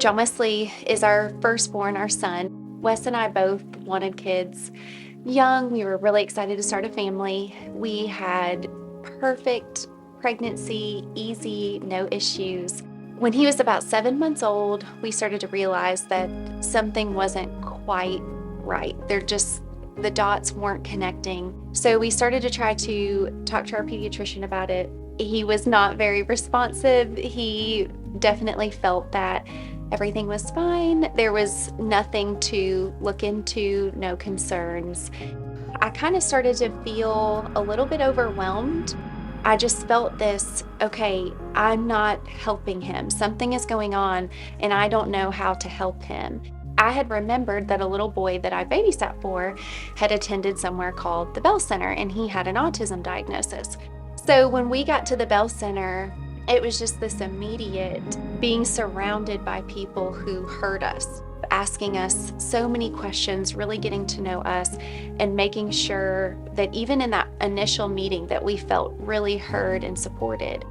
John Wesley is our firstborn, our son. Wes and I both wanted kids young. We were really excited to start a family. We had perfect pregnancy, easy, no issues. When he was about 7 months old, we started to realize that something wasn't quite right. The dots weren't connecting. So we started to try to talk to our pediatrician about it. He was not very responsive. He definitely felt that everything was fine. There was nothing to look into, no concerns. I kind of started to feel a little bit overwhelmed. I just felt this, okay, I'm not helping him. Something is going on and I don't know how to help him. I had remembered that a little boy that I babysat for had attended somewhere called the Bell Center, and he had an autism diagnosis. So when we got to the Bell Center, it was just this immediate being surrounded by people who heard us, asking us so many questions, really getting to know us, and making sure that even in that initial meeting that we felt really heard and supported.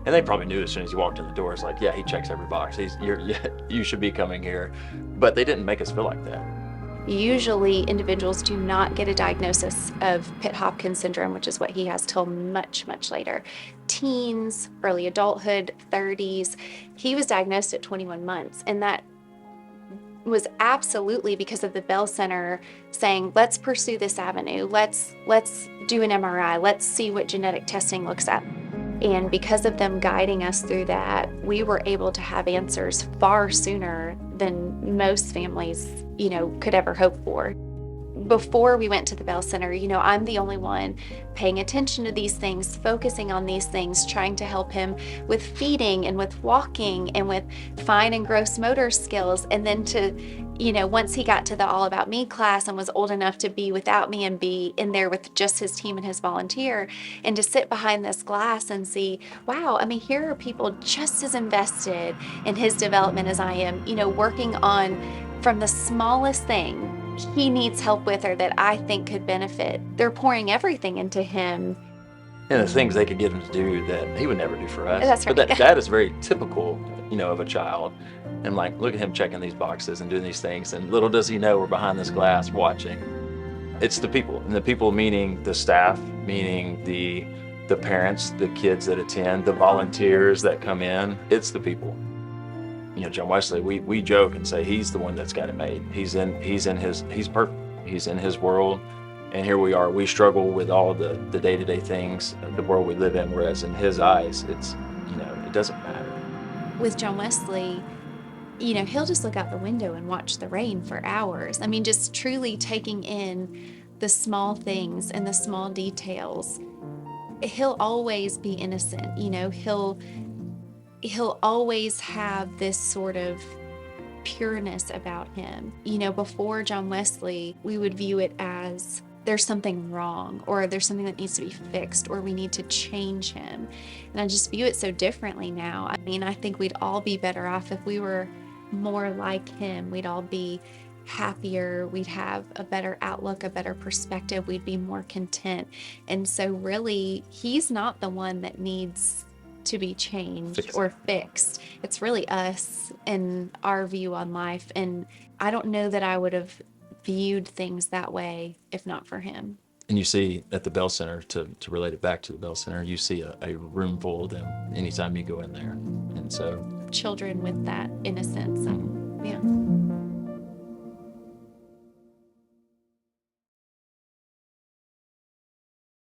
And they probably knew as soon as you walked in the door, it's like, yeah, he checks every box. You should be coming here. But they didn't make us feel like that. Usually individuals do not get a diagnosis of Pitt-Hopkins syndrome, which is what he has, till much, much later. Teens, early adulthood, 30s. He was diagnosed at 21 months, and that was absolutely because of the Bell Center saying, let's pursue this avenue. Let's do an MRI. Let's see what genetic testing looks at. And because of them guiding us through that, we were able to have answers far sooner than most families, could ever hope for. Before we went to the Bell Center, I'm the only one paying attention to these things, focusing on these things, trying to help him with feeding and with walking and with fine and gross motor skills. And then once he got to the All About Me class and was old enough to be without me and be in there with just his team and his volunteer, and to sit behind this glass and see, wow, here are people just as invested in his development as I am, working on from the smallest thing he needs help with or that I think could benefit. They're pouring everything into him. And the things they could get him to do that he would never do for us. That's right. But that is very typical, of a child. And look at him checking these boxes and doing these things. And little does he know we're behind this glass watching. It's the people. And the people meaning the staff, meaning the parents, the kids that attend, the volunteers that come in. It's the people. John Wesley, we joke and say he's the one that's got it made. He's perfect. He's in his world, and here we are. We struggle with all the day-to-day things, the world we live in, whereas in his eyes, it's, it doesn't matter. With John Wesley, he'll just look out the window and watch the rain for hours. just truly taking in the small things and the small details. He'll always be innocent, he'll always have this sort of pureness about him. Before John Wesley, we would view it as there's something wrong, or there's something that needs to be fixed, or we need to change him. And I just view it so differently now. I think we'd all be better off if we were more like him. We'd all be happier. We'd have a better outlook, a better perspective. We'd be more content. And so really, he's not the one that needs to be changed or fixed. It's really us and our view on life. And I don't know that I would have viewed things that way if not for him. And you see at the Bell Center, to relate it back to the Bell Center, you see a room full of them anytime you go in there. And so children with that innocence. And yeah.